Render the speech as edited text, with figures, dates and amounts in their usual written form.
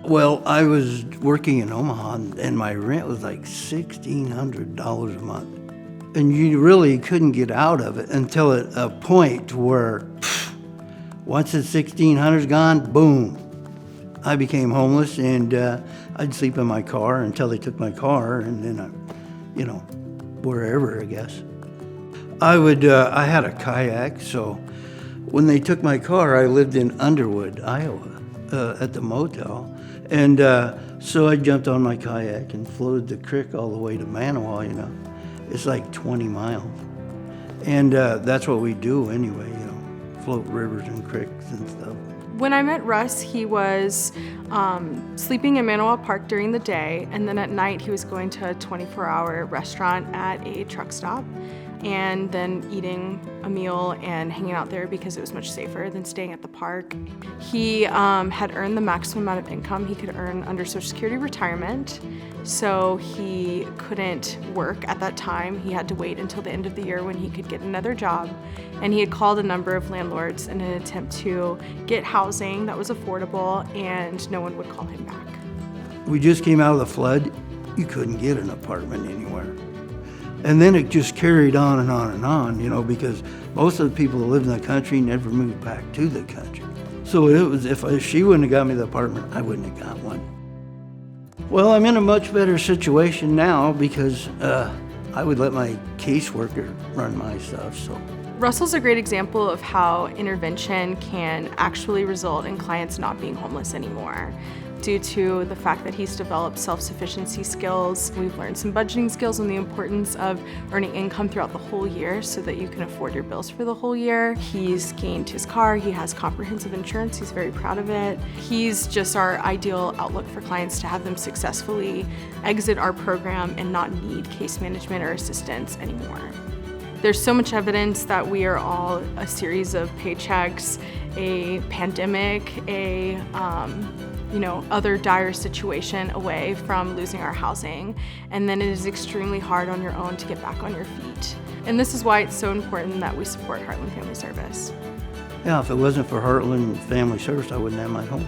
Well, I was working in Omaha, and my rent was like $1,600 a month. And you really couldn't get out of it until at a point where, once the 1,600's gone, boom, I became homeless, and I'd sleep in my car until they took my car, and then wherever, I guess. I had a kayak, so when they took my car, I lived in Underwood, Iowa, at the motel. And so I jumped on my kayak and floated the creek all the way to Manawa, It's like 20 miles. And that's what we do anyway, float rivers and creeks and stuff. When I met Russ, he was sleeping in Manawa Park during the day, and then at night he was going to a 24-hour restaurant at a truck stop, and then eating a meal and hanging out there because it was much safer than staying at the park. He had earned the maximum amount of income he could earn under Social Security retirement, so he couldn't work at that time. He had to wait until the end of the year when he could get another job, and he had called a number of landlords in an attempt to get housing that was affordable, and no one would call him back. We just came out of the flood. You couldn't get an apartment anywhere. And then it just carried on and on and on, because most of the people who lived in the country never moved back to the country. So it was, if she wouldn't have got me the apartment, I wouldn't have got one. Well, I'm in a much better situation now because I would let my caseworker run my stuff, so. Russell's a great example of how intervention can actually result in clients not being homeless anymore, due to the fact that he's developed self-sufficiency skills. We've learned some budgeting skills and the importance of earning income throughout the whole year so that you can afford your bills for the whole year. He's gained his car, he has comprehensive insurance, he's very proud of it. He's just our ideal outlook for clients to have them successfully exit our program and not need case management or assistance anymore. There's so much evidence that we are all a series of paychecks, a pandemic, other dire situation away from losing our housing, and then it is extremely hard on your own to get back on your feet. And this is why it's so important that we support Heartland Family Service. Yeah, if it wasn't for Heartland Family Service, I wouldn't have my home.